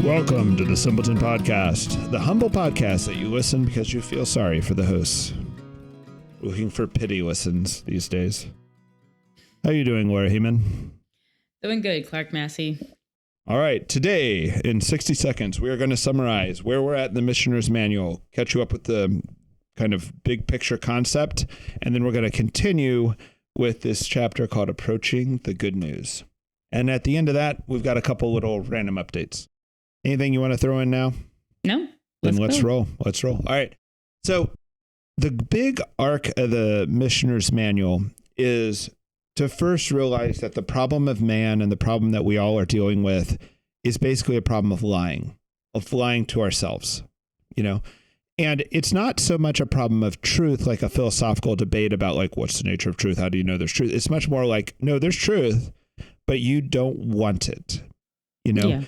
Welcome to the Simpleton Podcast, the humble podcast that you listen because you feel sorry for the hosts. Looking for pity listens these days. How you doing, Laura Heeman? Doing good, Clark Massey. All right, today, in 60 seconds, we are going to summarize where we're at in the Missionaries Manual, catch you up with the kind of big picture concept, and then we're going to continue with this chapter called Approaching the Good News. And at the end of that, we've got a couple little random updates. Anything you want to throw in now? No. Then let's roll. Let's roll. All right. So the big arc of the Missionaries Manual is to first realize that the problem of man and the problem that we all are dealing with is basically a problem of lying to ourselves, you know? And it's not so much a problem of truth, like a philosophical debate about like, what's the nature of truth? How do you know there's truth? It's much more like, no, there's truth, but you don't want it, you know? Yeah.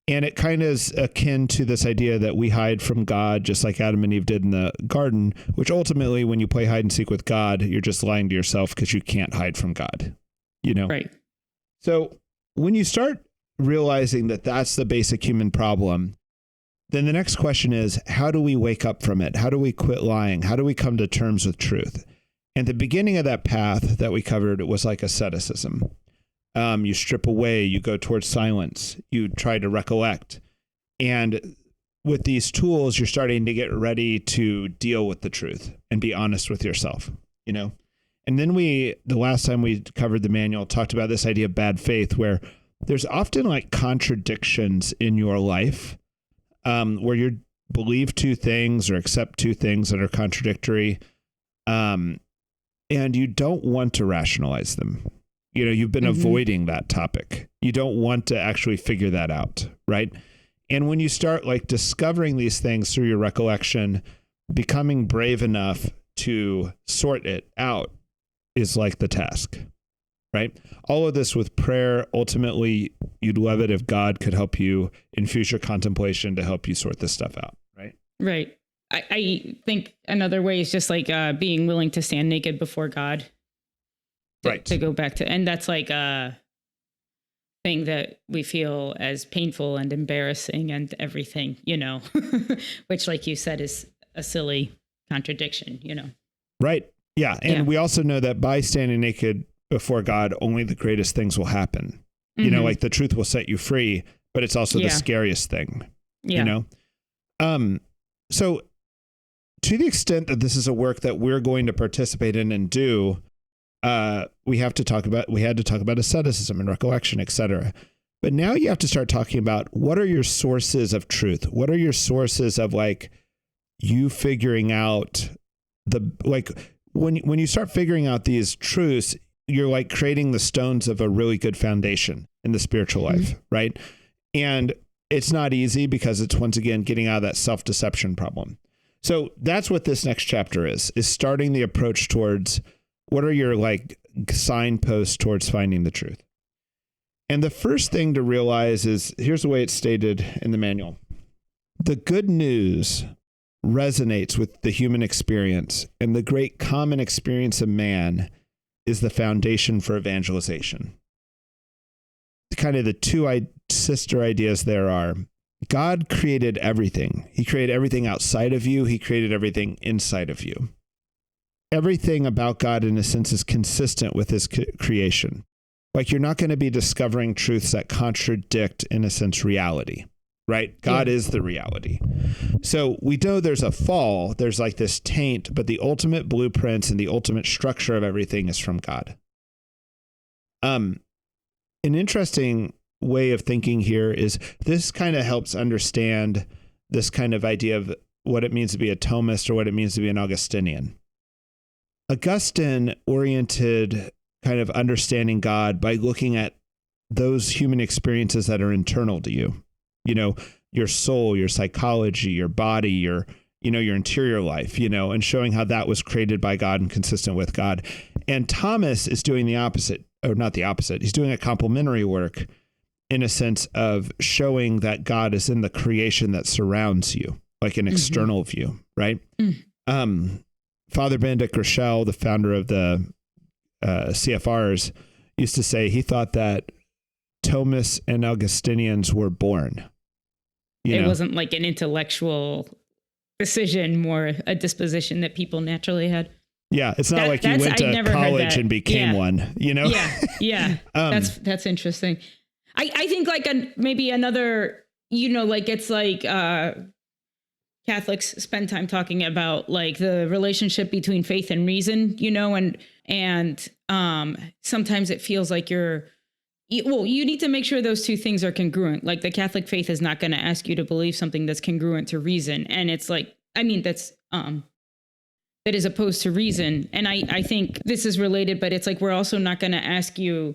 And it kind of is akin to this idea that we hide from God, just like Adam and Eve did in the garden, which ultimately, when you play hide and seek with God, you're just lying to yourself because you can't hide from God, you know? Right. So when you start realizing that that's the basic human problem, then the next question is, how do we wake up from it? How do we quit lying? How do we come to terms with truth? And the beginning of that path that we covered, it was like asceticism. You strip away, you go towards silence, you try to recollect. And with these tools, you're starting to get ready to deal with the truth and be honest with yourself, you know? And then the last time we covered the manual, talked about this idea of bad faith, where there's often like contradictions in your life, where you believe two things or accept two things that are contradictory. And you don't want to rationalize them. You know, you've been avoiding that topic. You don't want to actually figure that out, right? And when you start like discovering these things through your recollection, becoming brave enough to sort it out is like the task, right? All of this with prayer, ultimately, you'd love it if God could help you infuse your contemplation to help you sort this stuff out, right? Right. I think another way is just like being willing to stand naked before God. Right. To go back to, and that's like a thing that we feel as painful and embarrassing and everything, you know, which, like you said, is a silly contradiction, you know. Right. Yeah. And we also know that by standing naked before God, only the greatest things will happen. You know, like the truth will set you free, but it's also the scariest thing, you know? So to the extent that this is a work that we're going to participate in and do, we had to talk about asceticism and recollection, etc. But now you have to start talking about what are your sources of truth? What are your sources of like you figuring out when you start figuring out these truths, you're like creating the stones of a really good foundation in the spiritual life, right? And it's not easy because it's once again getting out of that self-deception problem. So that's what this next chapter is starting the approach towards what are your like signposts towards finding the truth? And the first thing to realize is, here's the way it's stated in the manual. The good news resonates with the human experience, and the great common experience of man is the foundation for evangelization. Kind of the two sister ideas there are, God created everything. He created everything outside of you. He created everything inside of you. Everything about God, in a sense, is consistent with his creation. Like you're not going to be discovering truths that contradict, in a sense, reality, right? God is the reality. So we know there's a fall, there's like this taint, but the ultimate blueprints and the ultimate structure of everything is from God. An interesting way of thinking here is this kind of helps understand this kind of idea of what it means to be a Thomist or what it means to be an Augustinian. Augustine oriented kind of understanding God by looking at those human experiences that are internal to you, you know, your soul, your psychology, your body, your interior life, you know, and showing how that was created by God and consistent with God. And Thomas is doing the opposite, or not the opposite. He's doing a complementary work in a sense of showing that God is in the creation that surrounds you, like an external view, right? Father Benedict Groeschel, the founder of the CFRs, used to say he thought that Thomists and Augustinians were born. It wasn't like an intellectual decision, more a disposition that people naturally had. Yeah, it's not like you went to college and became one, Yeah. That's interesting. I think like maybe another, like it's like Catholics spend time talking about like the relationship between faith and reason, and sometimes it feels like you need to make sure those two things are congruent. Like the Catholic faith is not going to ask you to believe something that's congruent to reason. And it's like, that's that is opposed to reason. And I think this is related, but it's like, we're also not going to ask you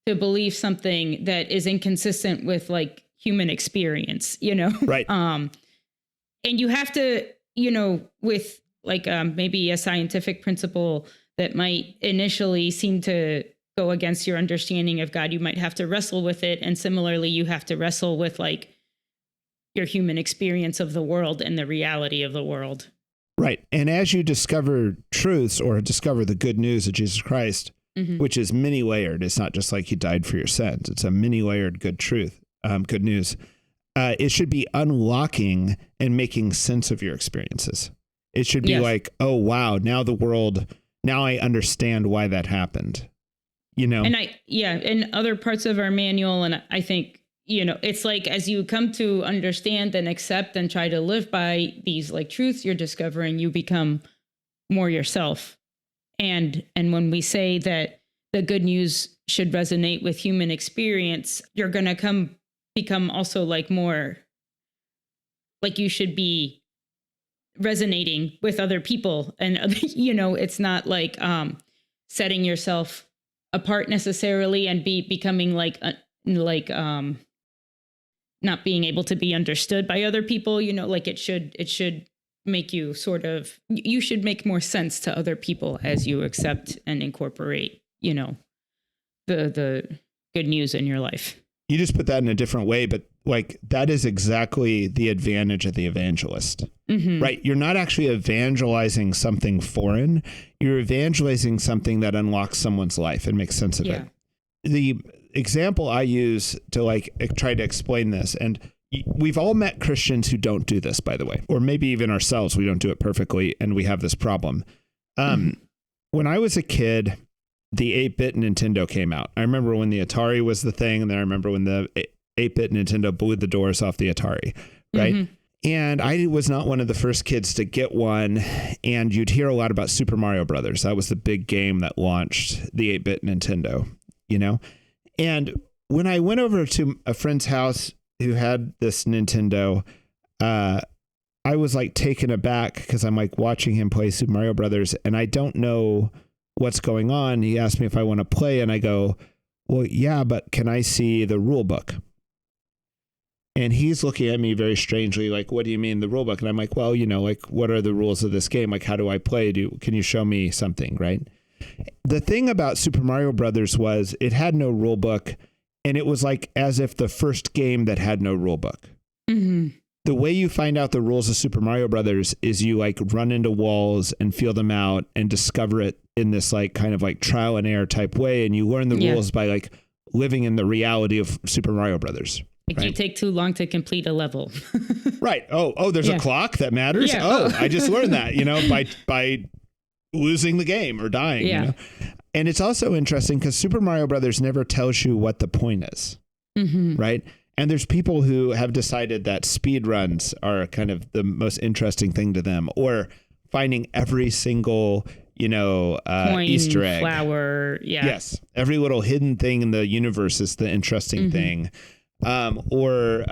to believe something that is inconsistent with like human experience, Right. And you have to, with like maybe a scientific principle that might initially seem to go against your understanding of God, you might have to wrestle with it. And similarly, you have to wrestle with like your human experience of the world and the reality of the world. Right. And as you discover truths or discover the good news of Jesus Christ, which is many layered, it's not just like he died for your sins. It's a many layered good truth, good news. It should be unlocking and making sense of your experiences. It should be like, oh, wow, now I understand why that happened, And in other parts of our manual, and I think, it's like as you come to understand and accept and try to live by these like truths you're discovering, you become more yourself. And when we say that the good news should resonate with human experience, you're going to become also like more like you should be resonating with other people. And, it's not like setting yourself apart necessarily and becoming like not being able to be understood by other people, like it should make you you should make more sense to other people as you accept and incorporate, the good news in your life. You just put that in a different way, but like that is exactly the advantage of the evangelist, right? You're not actually evangelizing something foreign. You're evangelizing something that unlocks someone's life and makes sense of it. The example I use to like try to explain this, and we've all met Christians who don't do this, by the way, or maybe even ourselves, we don't do it perfectly and we have this problem. When I was a kid, the 8-bit Nintendo came out. I remember when the Atari was the thing, and then I remember when the 8-bit Nintendo blew the doors off the Atari, right? And I was not one of the first kids to get one, and you'd hear a lot about Super Mario Brothers. That was the big game that launched the 8-bit Nintendo, And when I went over to a friend's house who had this Nintendo, I was like taken aback because I'm like watching him play Super Mario Brothers, and I don't know what's going on. He asked me if I want to play, and I go, well, yeah, but can I see the rule book? And he's looking at me very strangely, like, what do you mean the rule book? And I'm like, well, like, what are the rules of this game? Like, how do I play? Can you show me something, right? The thing about Super Mario Brothers was it had no rule book, and it was like as if the first game that had no rule book. The way you find out the rules of Super Mario Brothers is you like run into walls and feel them out and discover it in this like kind of like trial and error type way. And you learn the rules by like living in the reality of Super Mario Brothers. Like you take too long to complete a level. Right. Oh, there's a clock that matters. Yeah. Oh, I just learned that, by losing the game or dying. And it's also interesting because Super Mario Brothers never tells you what the point is. Right. And there's people who have decided that speed runs are kind of the most interesting thing to them, or finding every single, coin, Easter egg, flower. Yeah. Yes. Every little hidden thing in the universe is the interesting thing. Or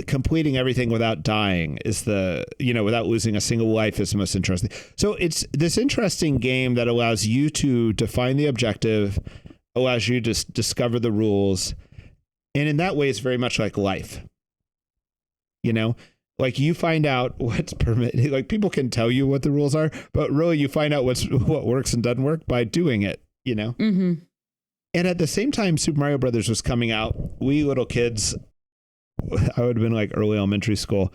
completing everything without dying is without losing a single life is the most interesting. So it's this interesting game that allows you to define the objective, allows you to discover the rules. And in that way, it's very much like life, like you find out what's permitted. Like people can tell you what the rules are, but really you find out what works and doesn't work by doing it, And at the same time, Super Mario Brothers was coming out. We little kids, I would have been like early elementary school.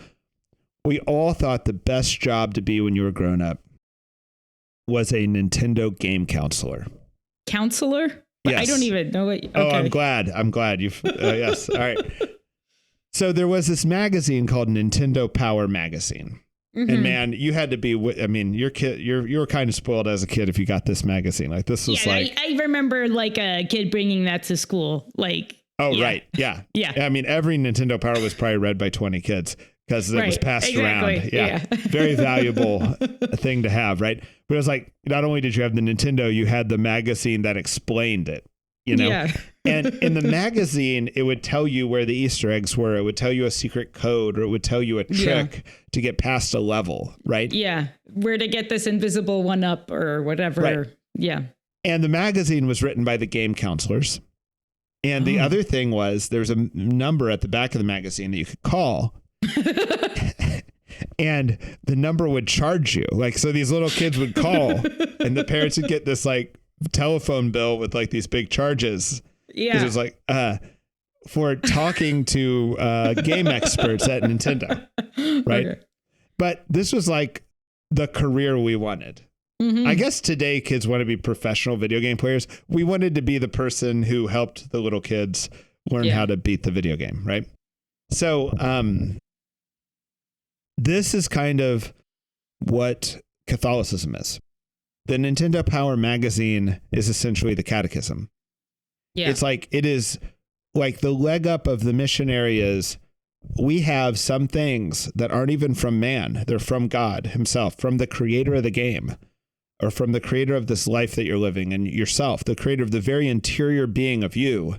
We all thought the best job to be when you were grown up was a Nintendo game counselor. Counselor? Yes. I don't even know what. Okay. Oh, I'm glad. You've yes. All right. So there was this magazine called Nintendo Power Magazine. Mm-hmm. And man, you had to be, I mean, your kid, you were kind of spoiled as a kid if you got this magazine. Like this was I remember like a kid bringing that to school. Like, right. Yeah. Yeah. I mean, every Nintendo Power was probably read by 20 kids because it was passed around. Yeah. Very valuable thing to have. Right. But it was like, not only did you have the Nintendo, you had the magazine that explained it, you know? Yeah. And in the magazine, it would tell you where the Easter eggs were. It would tell you a secret code, or it would tell you a trick to get past a level, right? Yeah. Where to get this invisible one up or whatever. Right. Yeah. And the magazine was written by the game counselors. And the other thing was there's a number at the back of the magazine that you could call. And the number would charge you. Like, so these little kids would call and the parents would get this like telephone bill with like these big charges. Yeah. It was like, for talking to game experts at Nintendo. Right. Okay. But this was like the career we wanted. Mm-hmm. I guess today kids want to be professional video game players. We wanted to be the person who helped the little kids learn how to beat the video game. Right. So this is kind of what Catholicism is. The Nintendo Power magazine is essentially the catechism. Yeah. It's like, it is like the leg up of the missionary is we have some things that aren't even from man. They're from God himself, from the creator of the game, or from the creator of this life that you're living and yourself, the creator of the very interior being of you.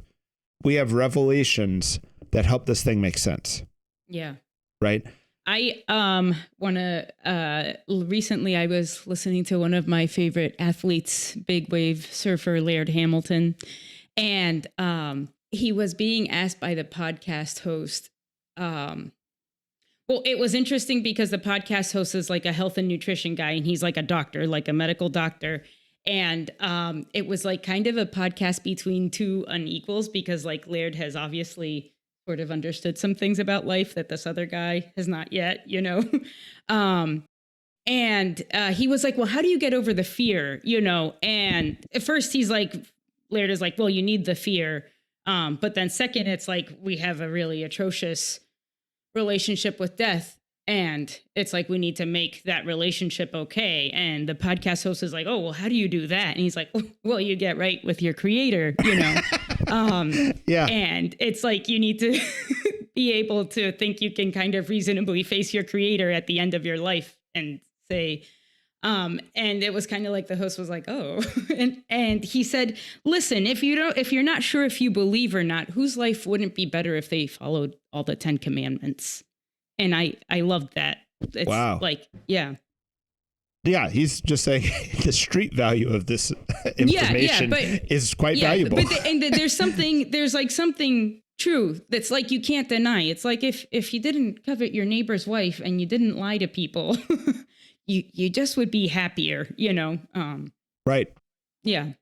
We have revelations that help this thing make sense. Yeah. Right. I want to, recently I was listening to one of my favorite athletes, big wave surfer, Laird Hamilton. And he was being asked by the podcast host. Well, it was interesting because the podcast host is like a health and nutrition guy, and he's like a doctor, like a medical doctor. And it was like kind of a podcast between two unequals because like Laird has obviously sort of understood some things about life that this other guy has not yet, you know? And he was like, well, how do you get over the fear, you know? And at first he's like, Laird is like, well, you need the fear. But then second, it's like, we have a really atrocious relationship with death. And it's like, we need to make that relationship okay. And the podcast host is like, oh, well, how do you do that? And he's like, well, you get right with your creator, you know? Yeah. And it's like, you need to be able to think you can kind of reasonably face your creator at the end of your life and say, and it was kind of like the host was like, oh, and he said, listen, if you're not sure if you believe or not, whose life wouldn't be better if they followed all the 10 commandments? And I loved that. It's wow. Like, yeah. Yeah. He's just saying the street value of this information is quite valuable. And there's something true that's like, you can't deny. It's like, if you didn't covet your neighbor's wife and you didn't lie to people, you just would be happier, you know? Right. Yeah.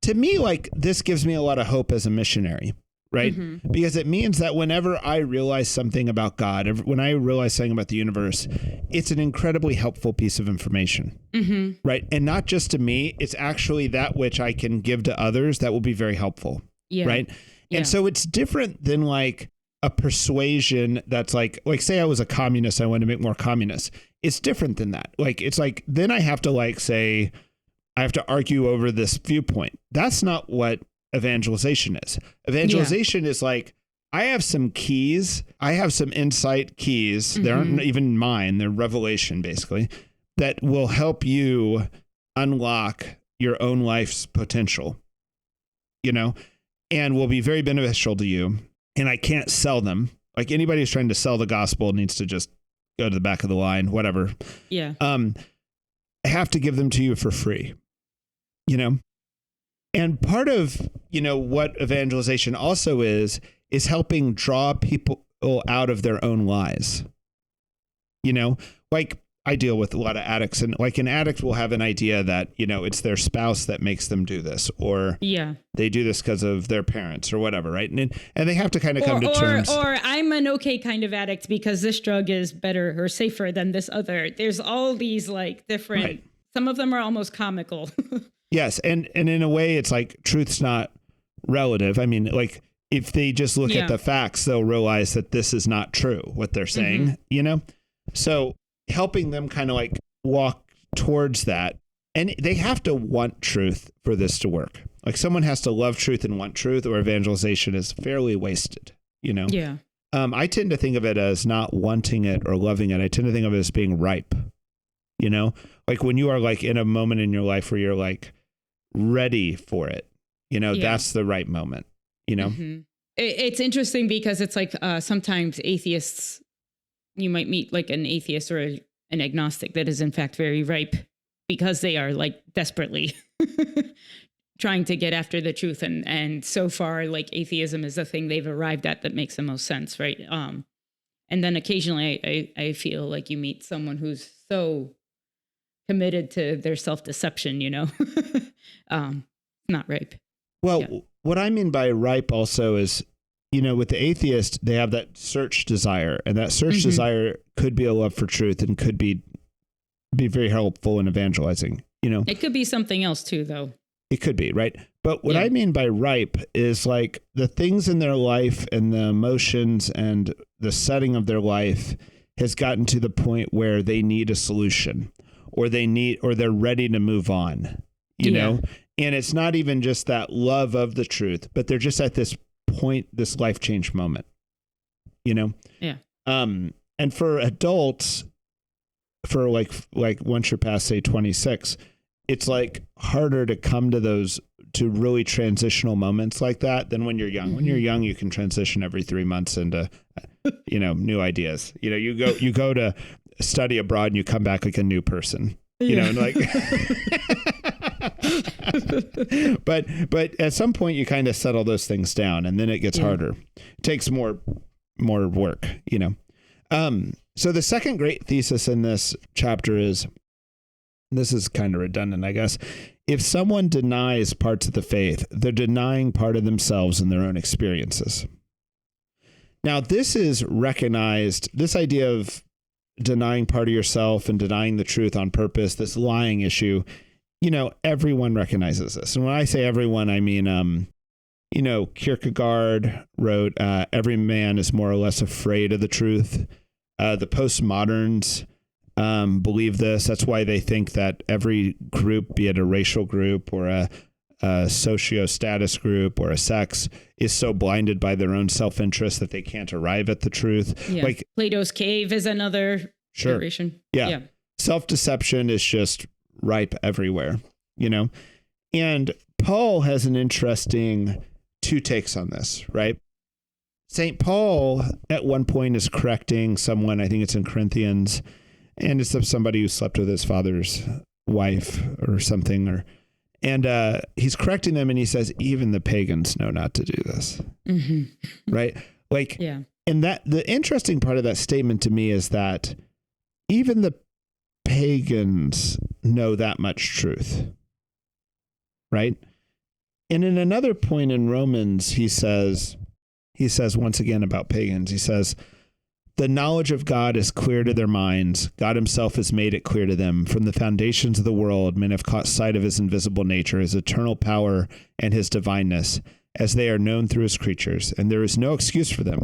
To me, like, this gives me a lot of hope as a missionary. Right. Mm-hmm. Because it means that whenever I realize something about God, when I realize something about the universe, it's an incredibly helpful piece of information. Mm-hmm. Right. And not just to me, it's actually that which I can give to others that will be very helpful. Yeah. Right. Yeah. And so it's different than like a persuasion that's like say I was a communist, I want to make more communists. It's different than that. Like, it's like, then I have to like say, I have to argue over this viewpoint. That's not what evangelization is. Evangelization is like, I have some keys. I have some insight keys. Mm-hmm. They aren't even mine. They're revelation, basically, that will help you unlock your own life's potential, you know, and will be very beneficial to you. And I can't sell them. Like, anybody who's trying to sell the gospel needs to just go to the back of the line, whatever. Yeah. I have to give them to you for free, you know? And part of, you know, what evangelization also is helping draw people out of their own lies. You know, like, I deal with a lot of addicts, and like, an addict will have an idea that, you know, it's their spouse that makes them do this, or they do this because of their parents or whatever. Right. And they have to kind of come to terms. Or I'm an okay kind of addict because this drug is better or safer than this other. There's all these like different, some of them are almost comical. Yes. And in a way, it's like, truth's not relative. I mean, like, if they just look at the facts, they'll realize that this is not true, what they're saying, So helping them kind of like walk towards that. And they have to want truth for this to work. Like someone has to love truth and want truth, or evangelization is fairly wasted, Yeah. I tend to think of it as not wanting it or loving it. I tend to think of it as being ripe, like when you are like in a moment in your life where you're like ready for it, that's the right moment, It's interesting because it's like sometimes atheists, you might meet like an atheist or an agnostic that is in fact very ripe because they are like desperately trying to get after the truth. And so far, like atheism is the thing they've arrived at that makes the most sense. Right. And then occasionally I feel like you meet someone who's so committed to their self-deception, not ripe. Well, what I mean by ripe also is, with the atheist, they have that search desire, and that search desire could be a love for truth and could be very helpful in evangelizing, It could be something else too, though. It could be, right? But what I mean by ripe is like the things in their life and the emotions and the setting of their life has gotten to the point where they need a solution, or they're ready to move on, know? And it's not even just that love of the truth, but they're just at this point, this life change moment, Yeah. And for adults, for like once you're past, say 26, it's like harder to come to those, to really transitional moments like that than when you're young. When you're young, you can transition every 3 months into, new ideas. You go to study abroad and you come back like a new person, and like, but at some point you kind of settle those things down, and then it gets harder. It takes more work, So the second great thesis in this chapter is, this is kind of redundant, I guess. If someone denies parts of the faith, they're denying part of themselves and their own experiences. Now, this is recognized, this idea of denying part of yourself and denying the truth on purpose, this lying issue, everyone recognizes this. And when I say everyone, I mean, Kierkegaard wrote, every man is more or less afraid of the truth. The postmoderns believe this. That's why they think that every group, be it a racial group or a socio-status group or a sex, is so blinded by their own self-interest that they can't arrive at the truth. Yeah. Like Plato's cave is another iteration. Yeah. Self-deception is just ripe everywhere, And Paul has an interesting two takes on this, right? St. Paul at one point is correcting someone, I think it's in Corinthians, and it's of somebody who slept with his father's wife or something, and he's correcting them, and he says, even the pagans know not to do this. Right? Like, and that the interesting part of that statement to me is that even the pagans know that much truth. Right? And in another point in Romans, he says once again about pagans, he says, the knowledge of God is clear to their minds. God himself has made it clear to them. From the foundations of the world, men have caught sight of his invisible nature, his eternal power, and his divineness, as they are known through his creatures. And there is no excuse for them.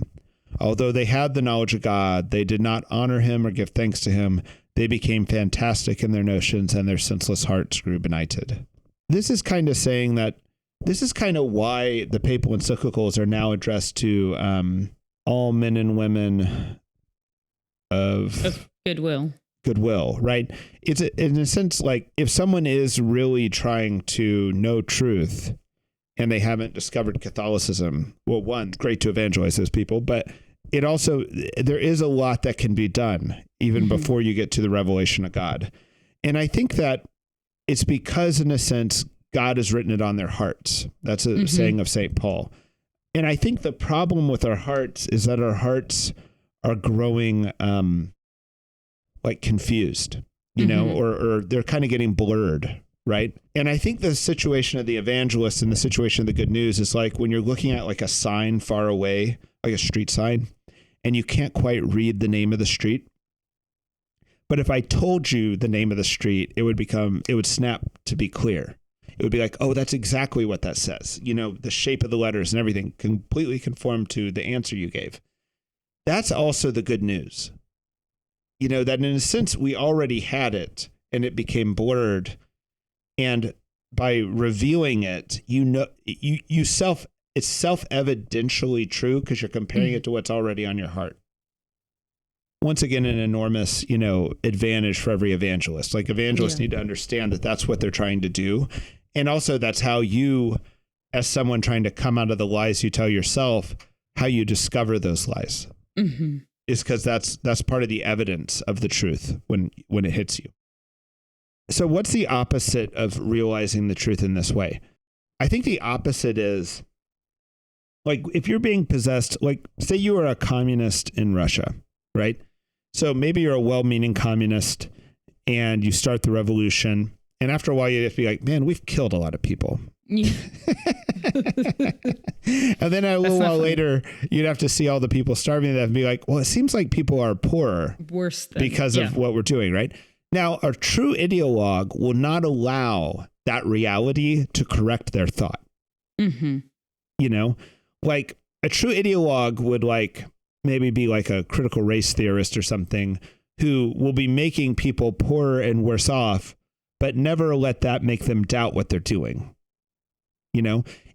Although they had the knowledge of God, they did not honor him or give thanks to him. They became fantastic in their notions, and their senseless hearts grew benighted. This is kind of saying that this is kind of why the papal encyclicals are now addressed to all men and women of goodwill, right? It's in a sense like if someone is really trying to know truth and they haven't discovered Catholicism, well, one, great to evangelize those people, but it also, there is a lot that can be done even before you get to the revelation of God. And I think that it's because, in a sense, God has written it on their hearts. That's a saying of St. Paul. And I think the problem with our hearts is that our hearts are growing like confused, or they're kind of getting blurred, right? And I think the situation of the evangelist and the situation of the good news is like when you're looking at like a sign far away, like a street sign, and you can't quite read the name of the street. But if I told you the name of the street, it would snap to be clear. it would be like, oh, that's exactly what that says. The shape of the letters and everything completely conform to the answer you gave. That's also the good news. That in a sense, we already had it and it became blurred. And by revealing it, it's self-evidentially true because you're comparing it to what's already on your heart. Once again, an enormous, advantage for every evangelist. Like evangelists need to understand that that's what they're trying to do. And also that's how you, as someone trying to come out of the lies you tell yourself, how you discover those lies. Mm-hmm. Is because that's part of the evidence of the truth when it hits you. So what's the opposite of realizing the truth in this way? I think the opposite is, like, if you're being possessed, like say you are a communist in Russia, right? So maybe you're a well-meaning communist and you start the revolution. And after a while, you have to be like, man, we've killed a lot of people. Yeah. And then a little while later, you'd have to see all the people starving to death and be like, well, it seems like people are poorer because of what we're doing, right? Now, a true ideologue will not allow that reality to correct their thought. Mm-hmm. Like a true ideologue would maybe be like a critical race theorist or something who will be making people poorer and worse off, but never let that make them doubt what they're doing.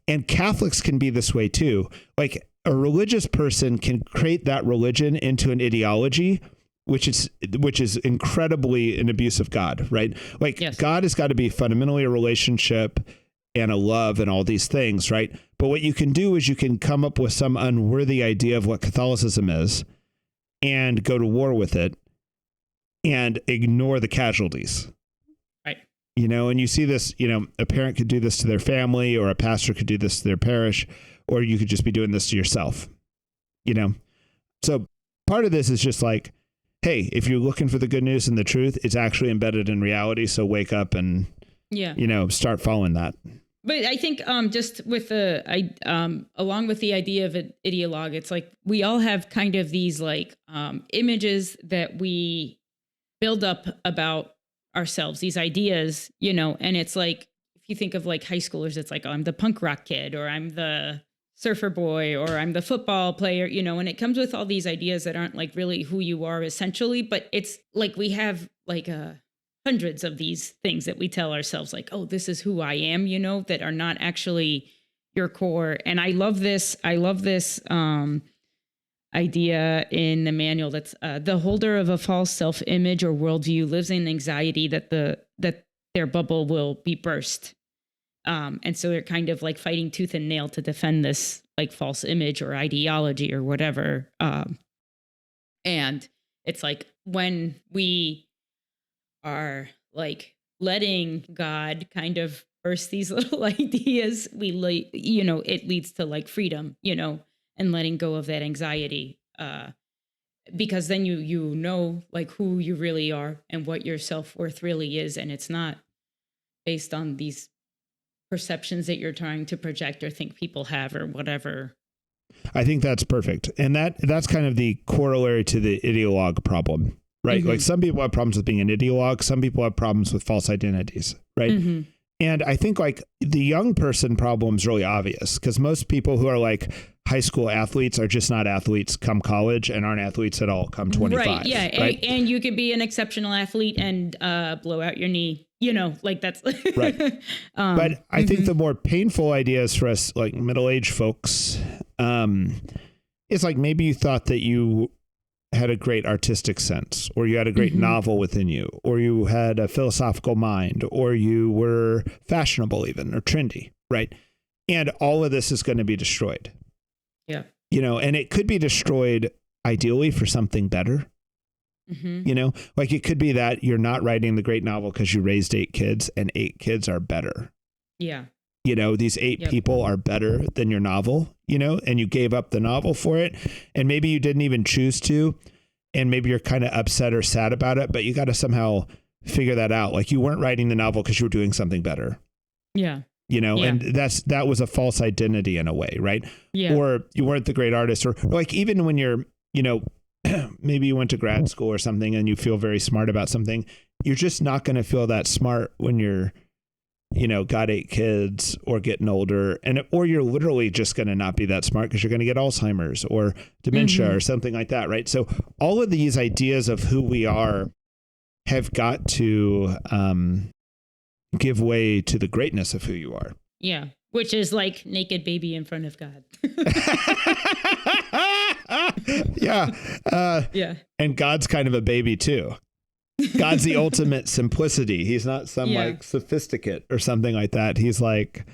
And Catholics can be this way too. Like a religious person can create that religion into an ideology, which is incredibly an abuse of God, right? Like God has got to be fundamentally a relationship and a love and all these things, right? But what you can do is you can come up with some unworthy idea of what Catholicism is and go to war with it and ignore the casualties. And you see this, a parent could do this to their family, or a pastor could do this to their parish, or you could just be doing this to yourself, So part of this is just like, hey, if you're looking for the good news and the truth, it's actually embedded in reality. So wake up and, start following that. But I think just with along with the idea of an ideologue, it's like we all have kind of these images that we build up about ourselves, these ideas, and it's like, if you think of high schoolers, it's like, oh, I'm the punk rock kid, or I'm the surfer boy, or I'm the football player, and it comes with all these ideas that aren't really who you are essentially, but it's like we have hundreds of these things that we tell ourselves oh, this is who I am, that are not actually your core. And I love this idea in the manual that's the holder of a false self-image or worldview lives in anxiety that their bubble will be burst. And so they're kind of fighting tooth and nail to defend this false image or ideology or whatever. And it's when we are letting God kind of burst these little ideas, it leads to freedom, and letting go of that anxiety, because then you know who you really are and what your self-worth really is, and it's not based on these perceptions that you're trying to project or think people have or whatever. I think that's perfect, and that's kind of the corollary to the ideologue problem, right? Mm-hmm. Some people have problems with being an ideologue, some people have problems with false identities, right? Mm-hmm. And I think the young person problem is really obvious because most people who are high school athletes are just not athletes come college and aren't athletes at all come 25. Right. Yeah. Right? And you could be an exceptional athlete and blow out your knee, that's right. But I think the more painful ideas for us, middle-aged folks, is maybe you thought that you had a great artistic sense, or you had a great novel within you, or you had a philosophical mind, or you were fashionable even, or trendy, right? And all of this is going to be destroyed. Yeah. And it could be destroyed ideally for something better. Mm-hmm. It could be that you're not writing the great novel because you raised 8 kids and 8 kids are better. Yeah. These 8 people are better than your novel, and you gave up the novel for it. And maybe you didn't even choose to. And maybe you're kind of upset or sad about it, but you got to somehow figure that out. You weren't writing the novel because you were doing something better. Yeah. And that was a false identity in a way, right? Yeah. Or you weren't the great artist, or even when you're, maybe you went to grad school or something and you feel very smart about something, you're just not going to feel that smart when you're got 8 kids or getting older, or you're literally just going to not be that smart because you're going to get Alzheimer's or dementia or something like that, right? So all of these ideas of who we are have got to give way to the greatness of who you are. Yeah, which is like naked baby in front of God. Yeah. Yeah. And God's kind of a baby too. God's the ultimate simplicity. He's not some like sophisticate or something like that. He's like,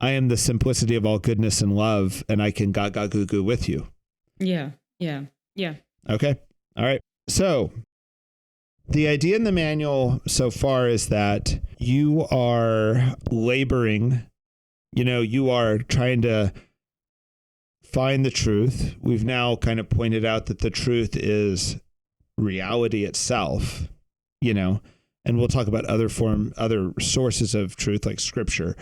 I am the simplicity of all goodness and love, and I can gaga goo goo with you. Yeah. Yeah. Yeah. Okay. All right. So the idea in the manual so far is that you are laboring, you are trying to find the truth. We've now kind of pointed out that the truth is reality itself, and we'll talk about other sources of truth like scripture,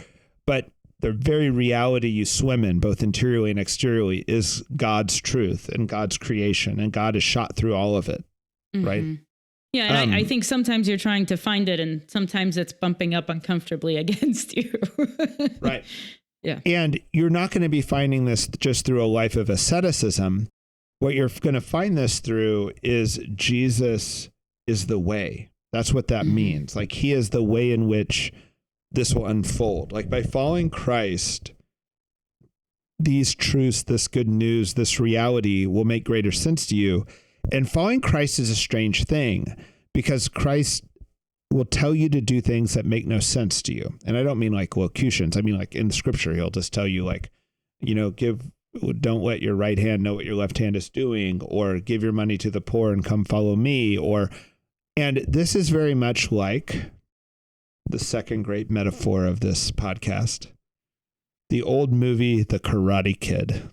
but the very reality you swim in, both interiorly and exteriorly, is God's truth and God's creation, and God has shot through all of it, right? Yeah, and I think sometimes you're trying to find it, and sometimes it's bumping up uncomfortably against you. Right. Yeah. And you're not going to be finding this just through a life of asceticism. What you're going to find this through is Jesus is the way. That's what that means. Like, he is the way in which this will unfold. Like, by following Christ, these truths, this good news, this reality will make greater sense to you. And following Christ is a strange thing, because Christ will tell you to do things that make no sense to you. And I don't mean like locutions. I mean, like in scripture, he'll just tell you, like, don't let your right hand know what your left hand is doing, or give your money to the poor and come follow me. And this is very much like the second great metaphor of this podcast, the old movie, The Karate Kid.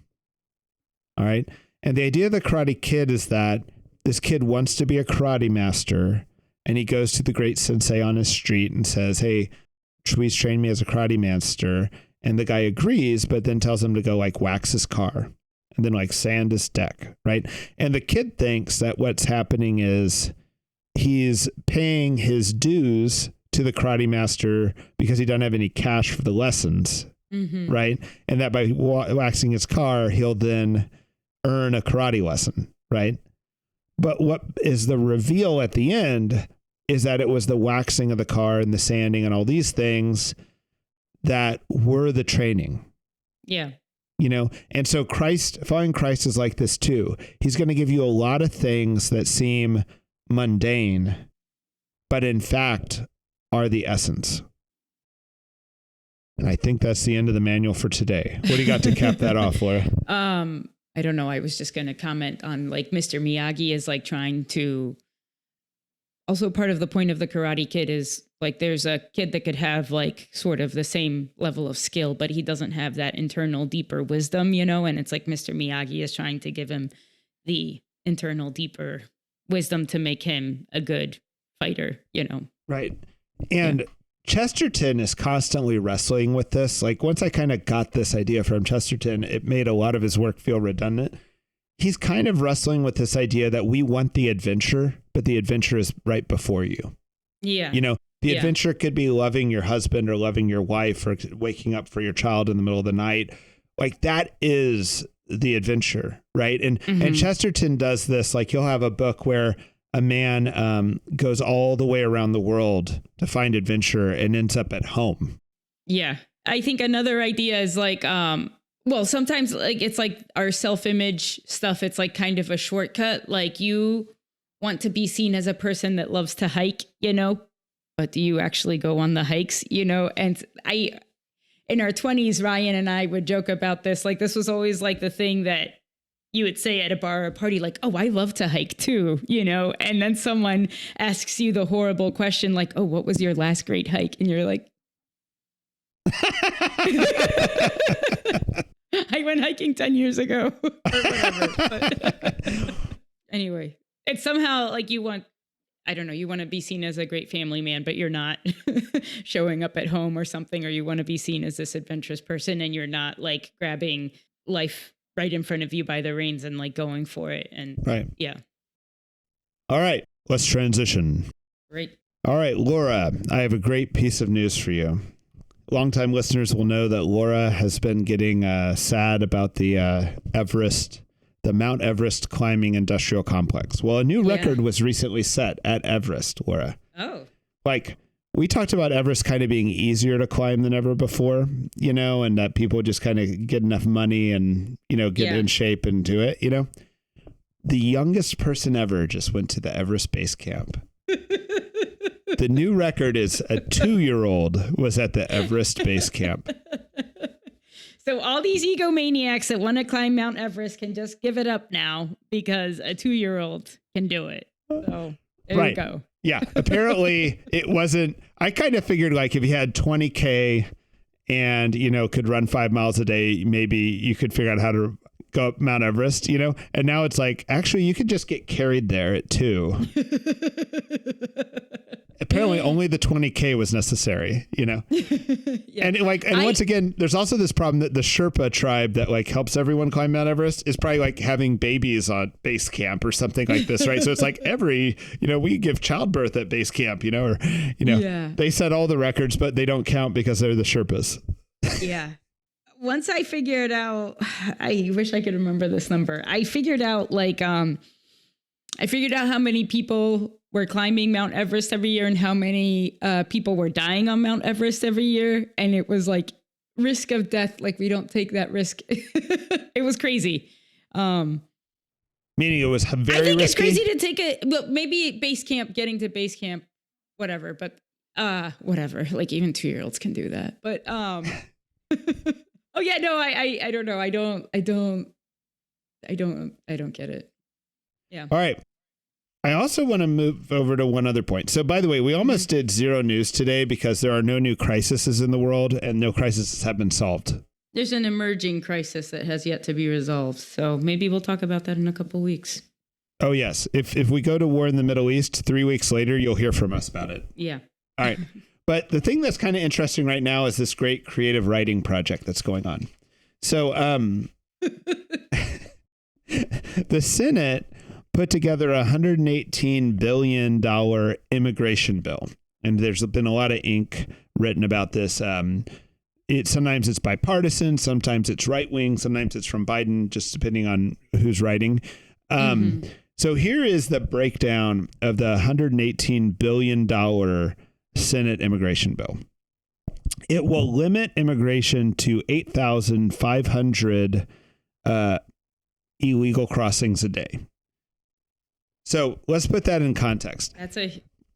All right. And the idea of the Karate Kid is that this kid wants to be a karate master, and he goes to the great sensei on his street and says, hey, please train me as a karate master. And the guy agrees, but then tells him to go like wax his car and then like sand his deck, right? And the kid thinks that what's happening is he's paying his dues to the karate master because he doesn't have any cash for the lessons, right? And that by waxing his car, he'll then earn a karate lesson, right? But what is the reveal at the end is that it was the waxing of the car and the sanding and all these things that were the training. Yeah. And so following Christ is like this too. He's going to give you a lot of things that seem mundane, but in fact are the essence. And I think that's the end of the manual for today. What do you got to cap that off, Laura? I don't know. I was just going to comment on like Mr. Miyagi is like trying to, also part of the point of the Karate Kid is like there's a kid that could have like sort of the same level of skill, but he doesn't have that internal deeper wisdom, and it's like Mr. Miyagi is trying to give him the internal deeper wisdom to make him a good fighter, Right. And Chesterton is constantly wrestling with this. Like, once I kind of got this idea from Chesterton, it made a lot of his work feel redundant. He's kind of wrestling with this idea that we want the adventure, but the adventure is right before you. Yeah. The adventure could be loving your husband or loving your wife or waking up for your child in the middle of the night. Like, that is the adventure, right? And Chesterton does this. Like, he'll have a book where a man goes all the way around the world to find adventure and ends up at home. Yeah. I think another idea is like, sometimes like it's like our self-image stuff. It's like kind of a shortcut. Like, you want to be seen as a person that loves to hike, but do you actually go on the hikes, And in our 20s, Ryan and I would joke about this. Like, this was always like the thing that you would say at a bar or a party, like, oh, I love to hike too, and then someone asks you the horrible question, like, oh, what was your last great hike? And you're like, I went hiking 10 years ago or whatever. But anyway, it's somehow like you want to be seen as a great family man, but you're not showing up at home or something, or you want to be seen as this adventurous person and you're not like grabbing life right in front of you by the reins and like going for it. And right. Yeah. All right, let's transition. Great. All right, Laura, I have a great piece of news for you. longtime listeners will know that Laura has been getting sad about the Everest, the Mount Everest climbing industrial complex. Well, a new record was recently set at Everest, Laura. Oh. Like, we talked about Everest kind of being easier to climb than ever before, you know, and that people just kind of get enough money and, you know, get in shape and do it, you know. The youngest person ever just went to the Everest base camp. The new record is a 2-year-old was at the Everest base camp. So all these egomaniacs that want to climb Mount Everest can just give it up now because a 2-year-old can do it. So there you go. Yeah. Apparently it wasn't, I kind of figured like if you had 20K and, you know, could run 5 miles a day, maybe you could figure out how to go up Mount Everest, you know, and now it's like, actually you could just get carried there at 2. Apparently only the 20K was necessary, you know? And once again, there's also this problem that the Sherpa tribe that like helps everyone climb Mount Everest is probably like having babies on base camp or something like this, right? So it's like we give childbirth at base camp, you know, or, you know, they set all the records, but they don't count because they're the Sherpas. Yeah. Once I figured out, I wish I could remember this number. I figured out how many people were climbing Mount Everest every year and how many people were dying on Mount Everest every year. And it was like risk of death. Like we don't take that risk. It was crazy. Meaning it was very I think risky? It's crazy to take maybe getting to base camp, whatever. But whatever, like even 2-year-olds can do that. But oh yeah, no, I don't know. I don't get it. Yeah. All right. I also want to move over to one other point. So, by the way, we almost did zero news today because there are no new crises in the world and no crises have been solved. There's an emerging crisis that has yet to be resolved. So maybe we'll talk about that in a couple of weeks. Oh, yes. If we go to war in the Middle East, 3 weeks later, you'll hear from us about it. Yeah. All right. But the thing that's kind of interesting right now is this great creative writing project that's going on. So the Senate put together a $118 billion immigration bill. And there's been a lot of ink written about this. Sometimes it's bipartisan, sometimes it's right wing, sometimes it's from Biden, just depending on who's writing. So here is the breakdown of the $118 billion Senate immigration bill. It will limit immigration to 8,500 illegal crossings a day. So let's put that in context.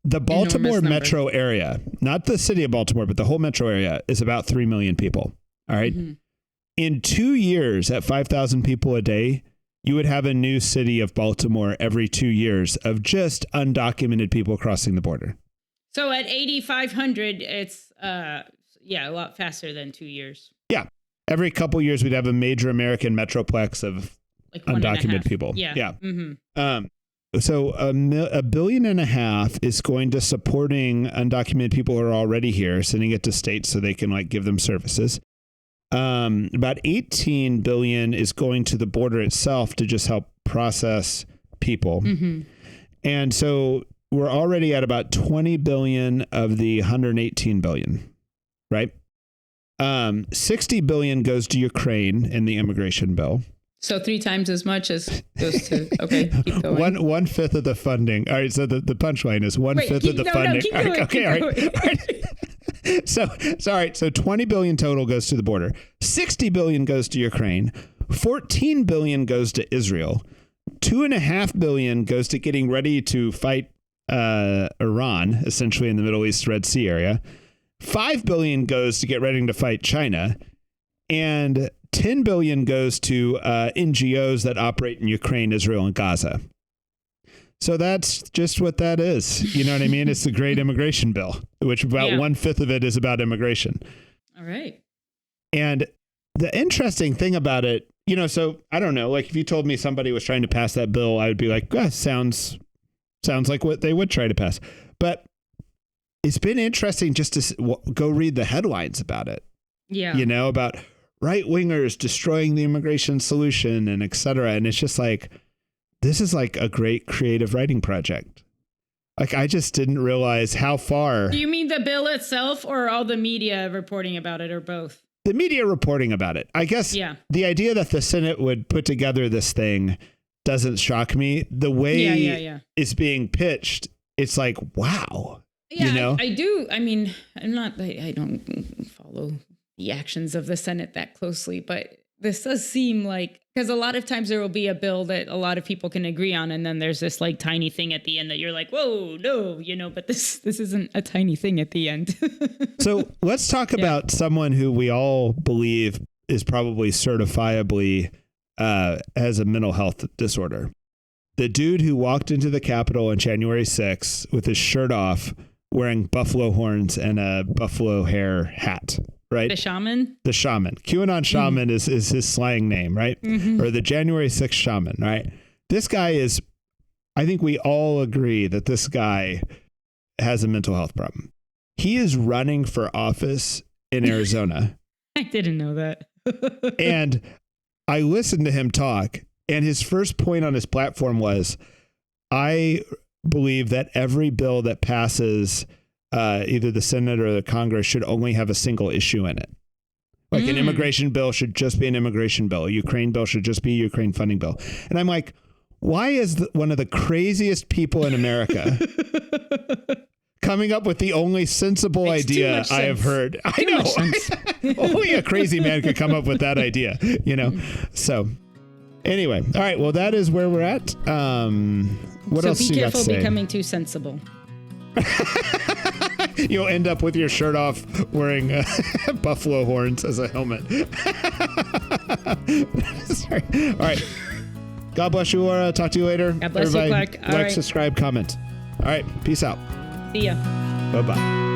The Baltimore metro area, not the city of Baltimore, but the whole metro area is about 3 million people. All right. Mm-hmm. In 2 years at 5,000 people a day, you would have a new city of Baltimore every 2 years of just undocumented people crossing the border. So at 8,500, it's a lot faster than 2 years. Yeah. Every couple years, we'd have a major American metroplex of like undocumented people. Yeah. Mm-hmm. So $1.5 billion is going to supporting undocumented people who are already here, sending it to states so they can like give them services. About $18 billion is going to the border itself to just help process people. Mm-hmm. And so we're already at about 20 billion of the 118 billion, right? 60 billion goes to Ukraine in the immigration bill. So 3 times as much as goes to, okay, keep going. 1/5 of the funding. All right. So the punchline is 1/5 of the funding. All right. So 20 billion total goes to the border. 60 billion goes to Ukraine. 14 billion goes to Israel. 2.5 billion goes to getting ready to fight Iran, essentially in the Middle East Red Sea area. 5 billion goes to get ready to fight China. And 10 billion goes to NGOs that operate in Ukraine, Israel, and Gaza. So that's just what that is. You know what I mean? It's the Great Immigration Bill, which about 1/5 of it is about immigration. All right. And the interesting thing about it, you know, so I don't know, like if you told me somebody was trying to pass that bill, I would be like, sounds like what they would try to pass. But it's been interesting just to go read the headlines about it. Yeah. You know, about right wingers destroying the immigration solution and et cetera. And it's just like, this is like a great creative writing project. Like, I just didn't realize how far. Do you mean the bill itself or all the media reporting about it, or both? The media reporting about it. I guess the idea that the Senate would put together this thing doesn't shock me. The way it's being pitched, it's like, wow. Yeah, you know? I do. I mean, I don't follow the actions of the Senate that closely, but this does seem like, because a lot of times there will be a bill that a lot of people can agree on, and then there's this like tiny thing at the end that you're like, whoa, no, but this isn't a tiny thing at the end. So let's talk about someone who we all believe is probably certifiably has a mental health disorder. The dude who walked into the Capitol on January 6th with his shirt off, wearing buffalo horns and a buffalo hair hat. Right? The shaman? The shaman. QAnon shaman is his slang name, right? Or the January 6th shaman, right? This guy is, I think we all agree that this guy has a mental health problem. He is running for office in Arizona. I didn't know that. And I listened to him talk, and his first point on his platform was, I believe that every bill that passes either the Senate or the Congress should only have a single issue in it. Like an immigration bill should just be an immigration bill. A Ukraine bill should just be a Ukraine funding bill. And I'm like, why is one of the craziest people in America coming up with the only sensible idea I have heard? I know. Only a crazy man could come up with that idea, So anyway, all right. Well, that is where we're at. What else do you got to say? So be careful becoming too sensible. You'll end up with your shirt off wearing buffalo horns as a helmet. Sorry. All right. God bless you, Laura. Talk to you later. God bless you, Clark. Like, subscribe, comment. All right. Peace out. See ya. Bye-bye.